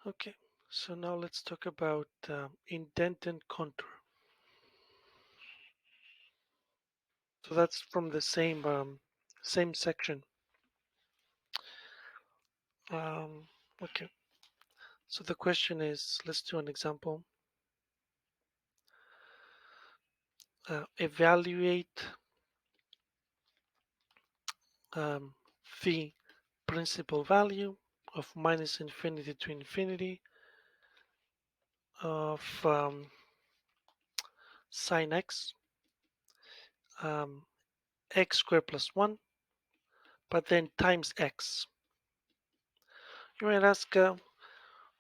Okay, so now let's talk about indented contour. So that's from the same section. Um, okay, so the question is, let's do an example. Evaluate um, the principal value of minus infinity to infinity of sine x, um, x squared plus 1, but then times x. You might ask,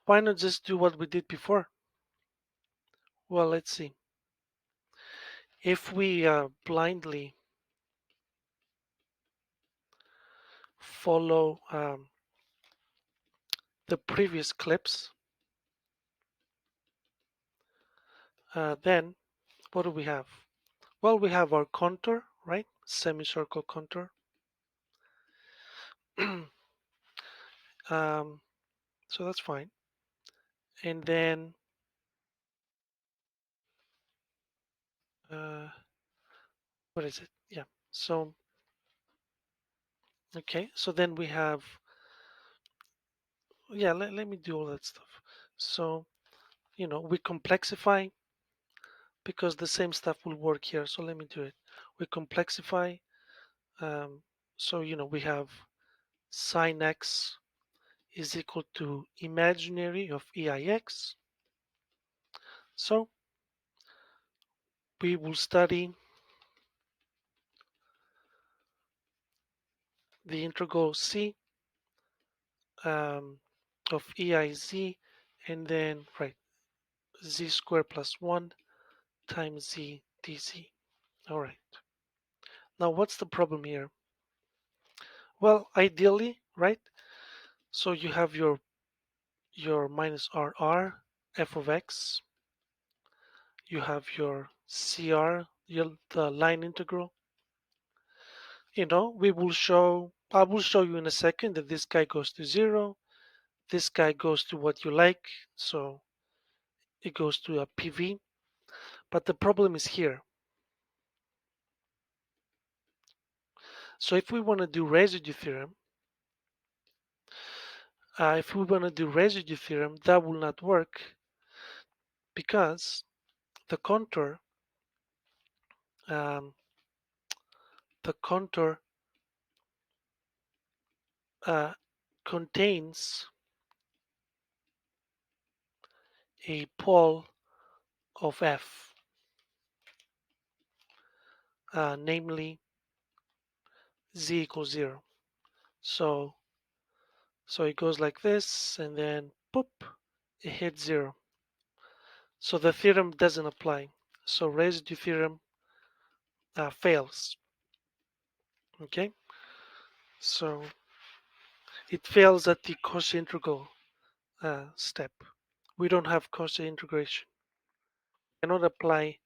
why not just do what we did before? Well, let's see. If we blindly follow the previous clips, then what do we have? Well, we have our contour, right? Semicircle contour. um, so that's fine. And then, uh, what is it? Yeah. So, okay. So then we have, yeah, let me do all that stuff. So, we complexify because the same stuff will work here. So let me do it. We complexify. Um, so, we have sine x is equal to imaginary of EIX. So we will study the integral C um, of EIZ and then, right, z squared plus 1 times z dz. All right. Now, what's the problem here? Well, ideally, right? So you have your minus RR f of x. You have your CR, the line integral. I will show you in a second that this guy goes to 0. This guy goes to what you like. So it goes to a PV. But the problem is here. So if we want to do residue theorem, that will not work because the contour, um, the contour uh, contains a pole of F, namely z equals 0. So so it goes like this, and then poop, it hits 0. So the theorem doesn't apply. So residue theorem fails. Okay, so it fails at the Cauchy integral step. We don't have Cauchy integration. Cannot apply.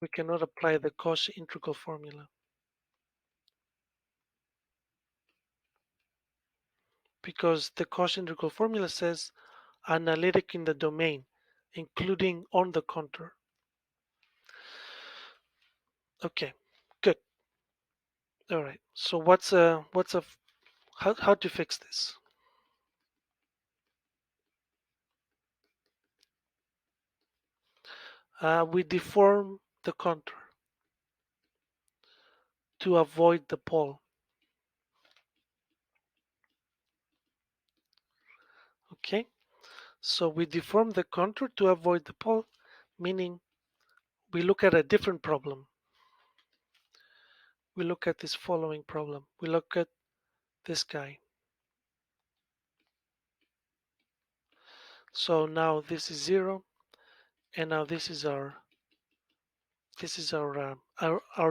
We cannot apply the Cauchy integral formula because the Cauchy integral formula says analytic in the domain, including on the contour. Okay, good. All right. So how to fix this? We deform the contour to avoid the pole. Okay, so we deform the contour to avoid the pole, meaning we look at a different problem. We look at this following problem. We look at this guy. So now this is 0, and now this is our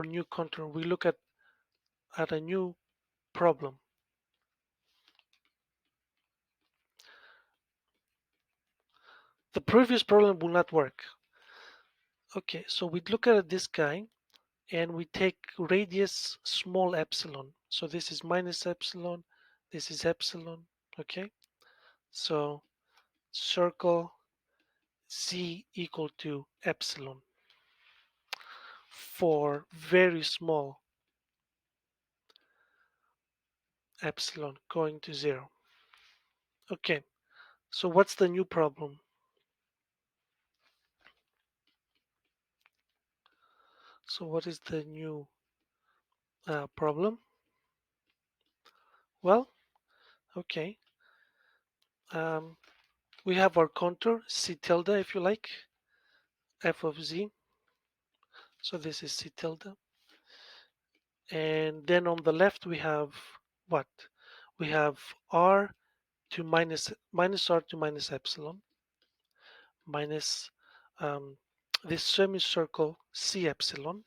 new contour. We look at a new problem. The previous problem will not work. Okay, so we look at this guy and we take radius small epsilon. So this is minus epsilon, this is epsilon. Okay, so circle z equal to epsilon for very small epsilon going to 0. Okay, so what's the new problem? So what is the new problem? Well, okay. Um, we have our contour c tilde, if you like, f of z. So this is c tilde. And then on the left we have what? We have r to minus r to minus epsilon minus um, this semicircle c epsilon.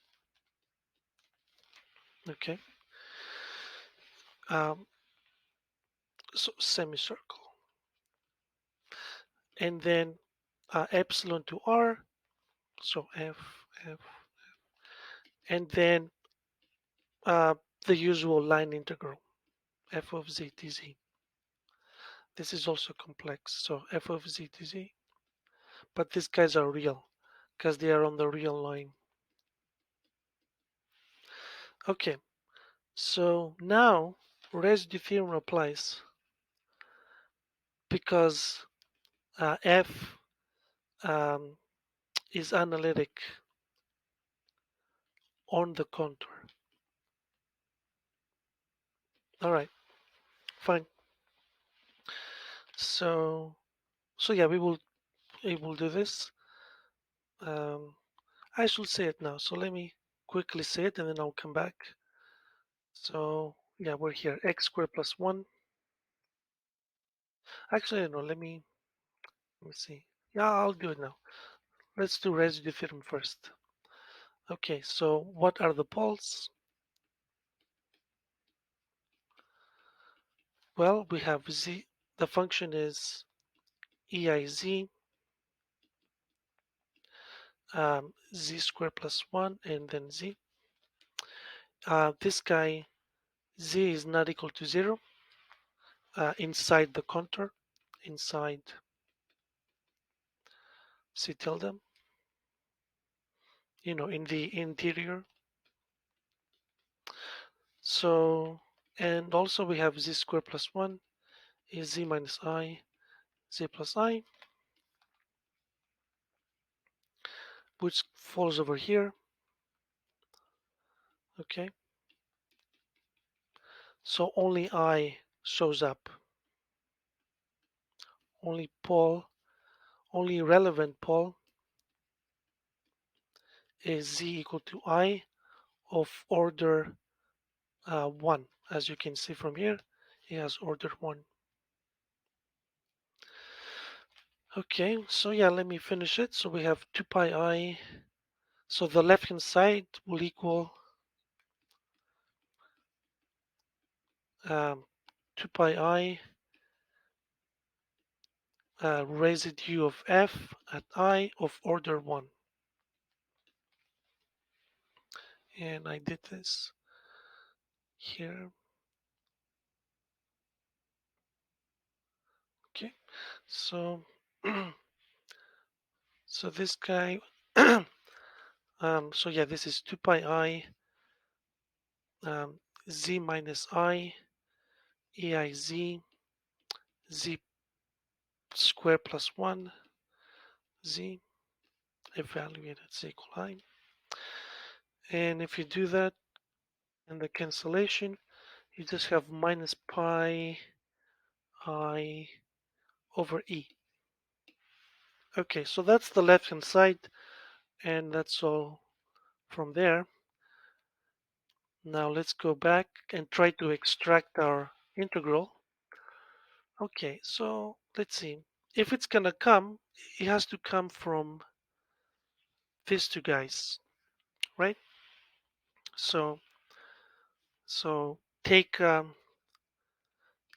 Okay, um, so semicircle, and then epsilon to r, so f, and then uh, the usual line integral f of z dz. This is also complex, so f of z dz, but these guys are real because they are on the real line. Okay, so now residue theorem applies because f um, is analytic on the contour. All right, fine. So yeah, we will do this. Um, I should say it now. So let me quickly say it, and then I'll come back. So yeah, we're here. X squared plus 1. Actually, no. Let me see. Yeah, I'll do it now. Let's do residue theorem first. Okay. So what are the poles? Well, we have z. The function is eiz z squared plus 1 and then z. This guy z is not equal to 0 inside the contour, inside c tilde, in the interior. So, and also we have z squared plus 1 is z minus I, z plus I, which falls over here. Okay, so only I shows up. Only pole, only relevant pole is z equal to I of order 1. As you can see from here, it has order 1. Okay, so yeah, let me finish it. So we have 2 pi I. So the left hand side will equal 2 pi I residue of f at I of order 1. And I did this here. Okay, so so this guy, so yeah, this is 2 pi I z minus I eiz z squared plus 1 z evaluated z equal I. And if you do that and the cancellation, you just have minus pi I over e. Okay, so that's the left hand side, and that's all from there. Now let's go back and try to extract our integral. Okay, so let's see. If it's gonna come, it has to come from these two guys, right? So take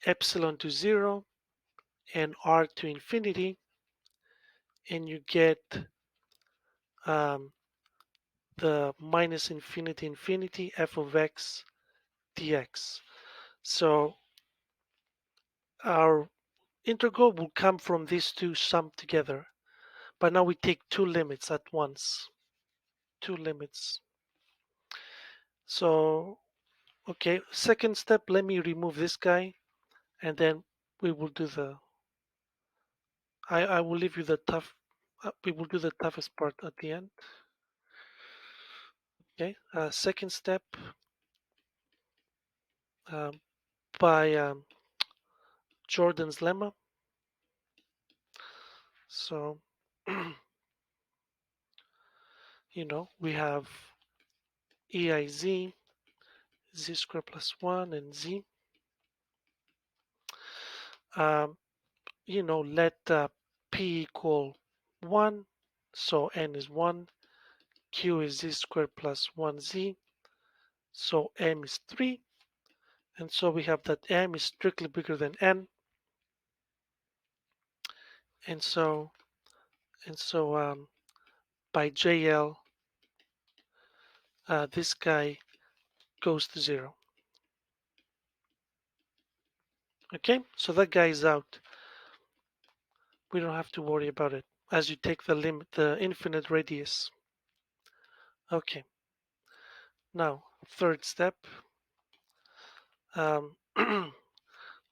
epsilon to 0 and r to infinity, and you get um, the minus infinity infinity f of x dx. So our integral will come from these two summed together. But now we take two limits at once. Two limits. So, okay, second step, let me remove this guy and then we will do the, I will leave you the tough, we will do the toughest part at the end. Okay, second step, um, by Jordan's lemma. So, we have EIZ, z squared plus 1, and z. Um, let p equal 1, so n is 1, q is z squared plus 1z, so m is 3, and so we have that m is strictly bigger than n, and so by JL, this guy goes to 0. Okay, so that guy is out. We don't have to worry about it as you take the limit, the infinite radius. Okay, now third step. Um,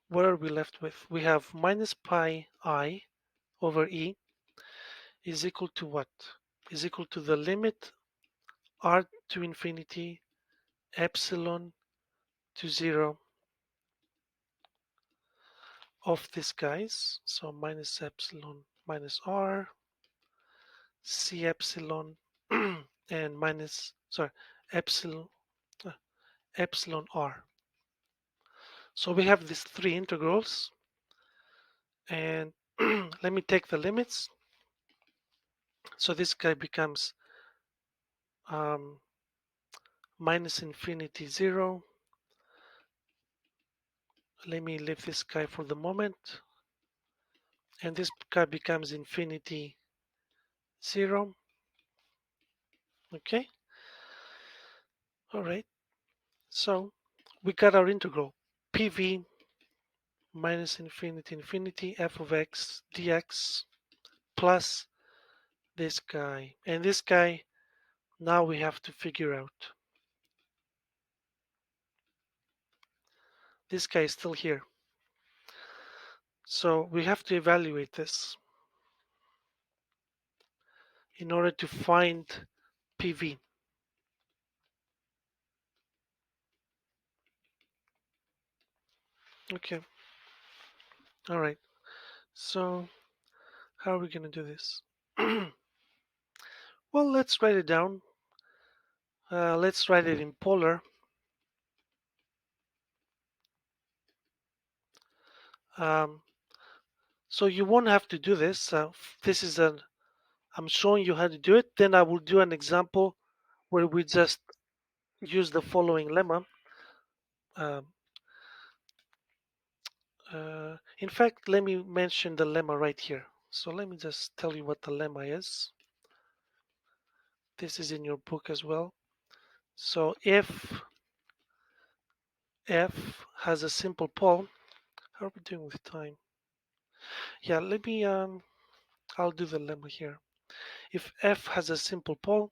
what are we left with? We have minus pi I over e is equal to what? Is equal to the limit r to infinity epsilon to 0 of these guys. So minus epsilon minus r, c epsilon, and minus, sorry, epsilon, uh, epsilon r. So we have these three integrals, and let me take the limits. So this guy becomes um, minus infinity 0. Let me leave this guy for the moment. And this guy becomes infinity 0. Okay. All right. So we got our integral. PV minus infinity infinity f of x dx plus this guy. And this guy, now we have to figure out. This guy is still here. So we have to evaluate this in order to find PV. Okay. All right. So how are we going to do this? Well, let's write it down. Let's write it in polar. Um, so you won't have to do this. This is I'm showing you how to do it. Then I will do an example where we just use the following lemma. Um, in fact, let me mention the lemma right here. So let me just tell you what the lemma is. This is in your book as well. So if f has a simple pole, how are we doing with time? Yeah, let me, I'll do the lemma here. If f has a simple pole,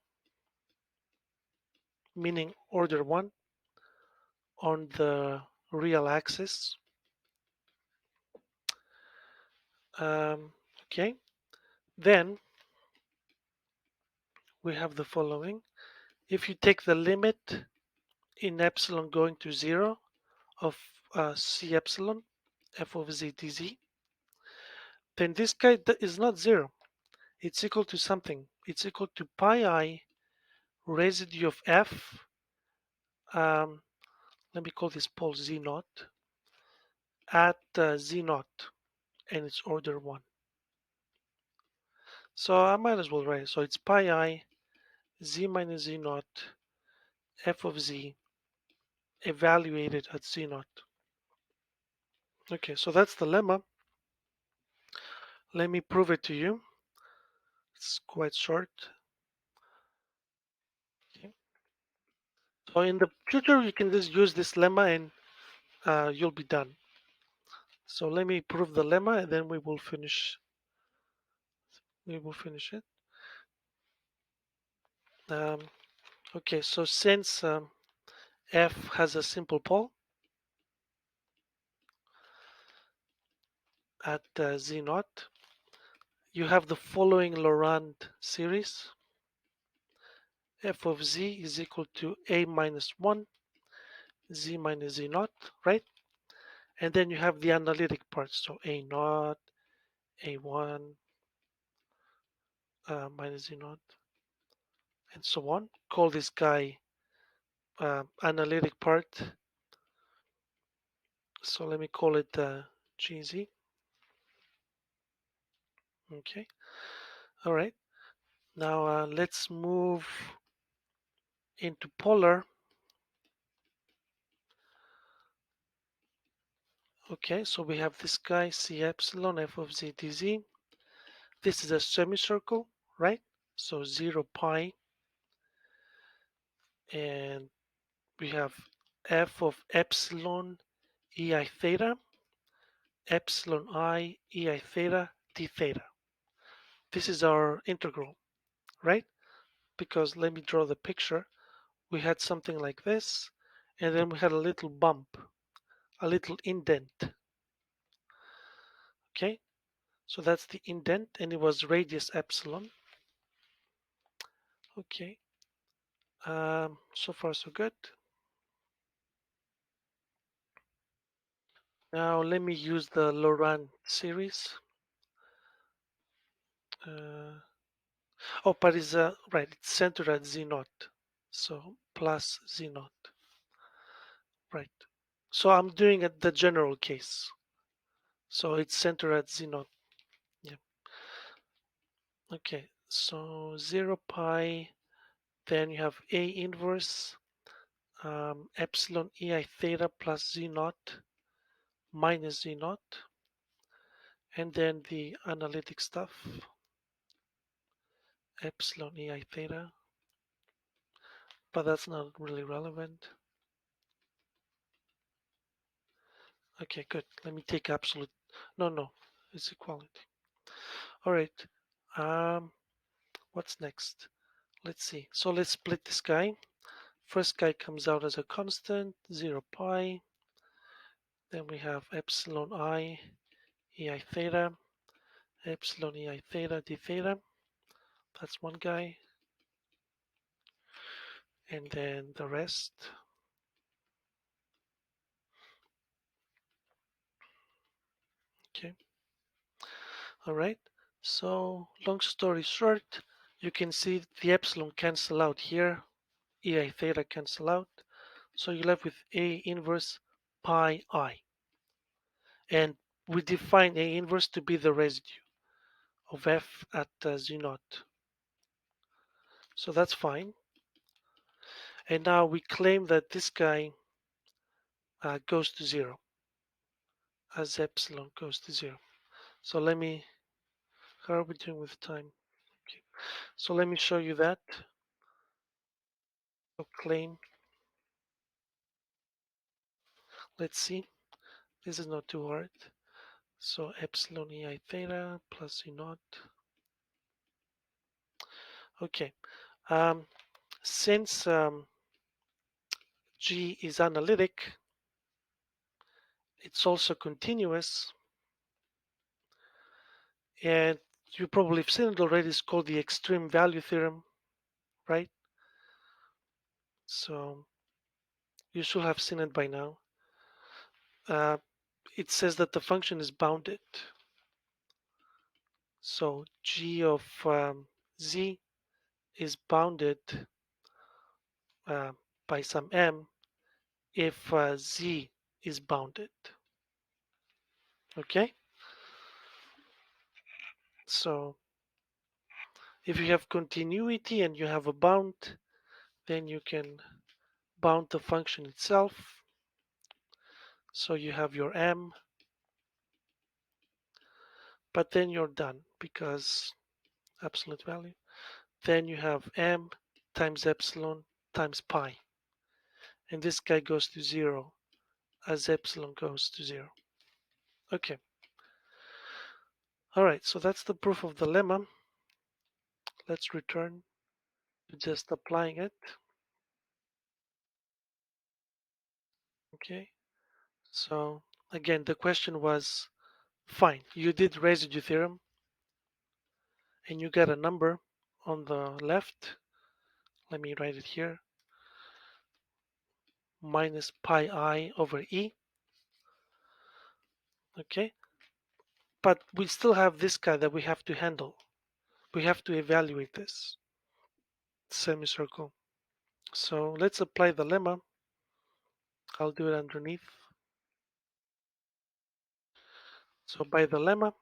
meaning order 1 on the real axis, okay, then we have the following. If you take the limit in epsilon going to 0 of c epsilon f of z dz, then this guy is not 0. It's equal to something. It's equal to pi I residue of f. Um, let me call this pole z naught at z naught, and it's order 1. So I might as well write it. So it's pi I z minus z naught f of z evaluated at z naught. Okay, so that's the lemma. Let me prove it to you. It's quite short. Okay. So in the future, you can just use this lemma and you'll be done. So let me prove the lemma and then we will finish it. Um, okay, so since f has a simple pole at z naught, you have the following Laurent series. F of z is equal to a minus 1, z minus z naught, right? And then you have the analytic part, so a naught, a1, minus z naught, and so on. Call this guy analytic part. So let me call it gz. Okay, all right. Now let's move into polar. Okay, so we have this guy c epsilon f of z dz. This is a semicircle, right? So 0 pi, and we have f of epsilon ei theta, epsilon I ei theta d theta. This is our integral, right? Because let me draw the picture. We had something like this, and then we had a little bump, a little indent. Okay, so that's the indent, and it was radius epsilon. Okay, so far so good. Now let me use the Laurent series. Uh, oh, but it's right. It's centered at z naught, so plus z naught, right? So I'm doing it the general case. So it's centered at z naught. Yeah. Okay. So 0 pi. Then you have a inverse epsilon ei theta plus z naught minus z naught, and then the analytic stuff epsilon ei theta, but that's not really relevant. Okay, good. Let me take absolute. No, it's equality. All right. Um, what's next? Let's see. So let's split this guy. First guy comes out as a constant, 0 pi. Then we have epsilon I ei theta, epsilon ei theta d theta. That's one guy. And then the rest. Okay. All right. So long story short, you can see the epsilon cancel out here. Ei theta cancel out. So you're left with A inverse pi I. And we define A inverse to be the residue of f at z naught. So that's fine. And now we claim that this guy goes to 0 as epsilon goes to 0. So let me, how are we doing with time? Okay. So let me show you that. So claim, let's see, this is not too hard. So epsilon ei theta plus z naught. Okay, since G is analytic, it's also continuous, and you probably have seen it already. It's called the extreme value theorem, right? So you should have seen it by now. Uh, it says that the function is bounded. So G of Z is bounded uh, by some M if Z is bounded. Okay? So if you have continuity and you have a bound, then you can bound the function itself. So you have your M, but then you're done because absolute value. Then you have M times epsilon times pi. And this guy goes to 0 as epsilon goes to 0. Okay. All right. So that's the proof of the lemma. Let's return to just applying it. Okay. So again, the question was fine. You did residue theorem and you got a number on the left. Let me write it here. Minus pi I over E. Okay. But we still have this guy that we have to handle. We have to evaluate this semicircle. So let's apply the lemma. I'll do it underneath. So by the lemma,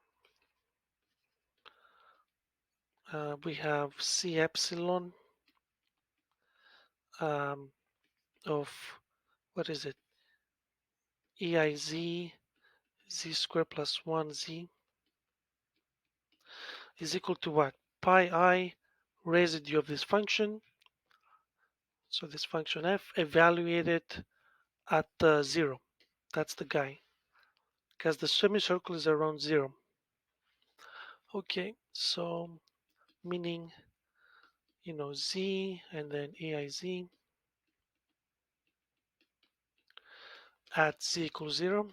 we have C epsilon um, of, what is it, EIZ z squared plus 1z is equal to what? Pi I residue of this function. So this function f evaluated at 0. That's the guy. Because the semicircle is around 0. Okay, so meaning, z and then AIZ at z equals 0.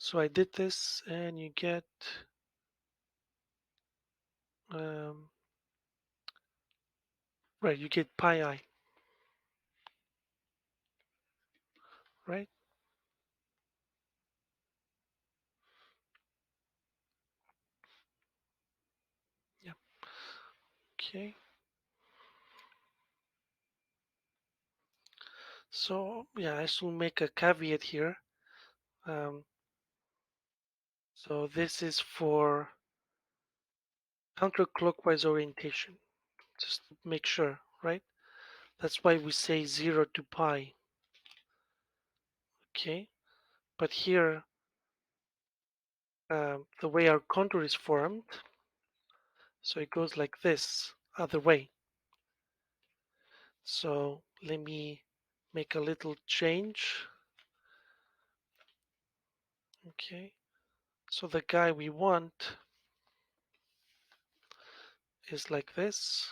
So I did this and you get um, right, you get pi I, right? Yeah. Okay. So yeah, I should make a caveat here. Um, so this is for counterclockwise orientation. Just to make sure, right? That's why we say 0 to pi. Okay. But here, the way our contour is formed, so it goes like this, other way. So let me make a little change. Okay. So the guy we want is like this.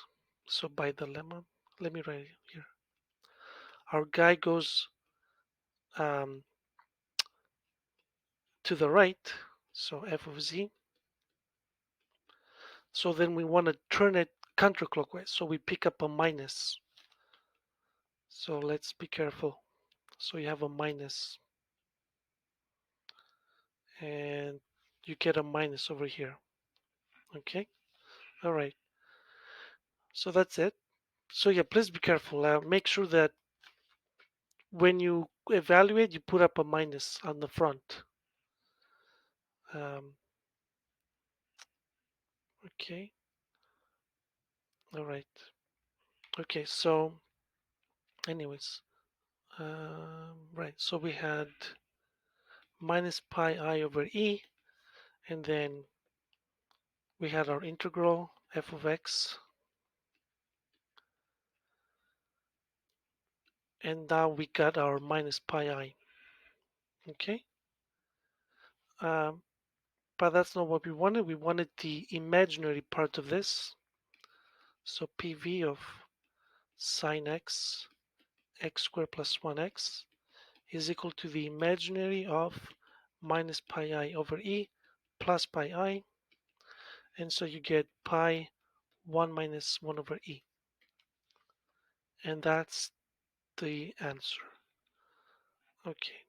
So by the lemma, let me write it here. Our guy goes um, to the right, so f of z. So then we want to turn it counterclockwise, so we pick up a minus. So let's be careful. So you have a minus, and you get a minus over here. Okay, all right. So that's it. So yeah, please be careful. Make sure that when you evaluate, you put up a minus on the front. Um, okay, all right. Okay, so anyways, right. So we had minus pi I over e, and then we had our integral f of x, and now we got our minus pi I. Okay, um, but that's not what we wanted. We wanted the imaginary part of this. So PV of sine x, x squared plus 1x is equal to the imaginary of minus pi I over e plus pi I, and so you get pi 1 minus 1 over e, and that's the answer. Okay,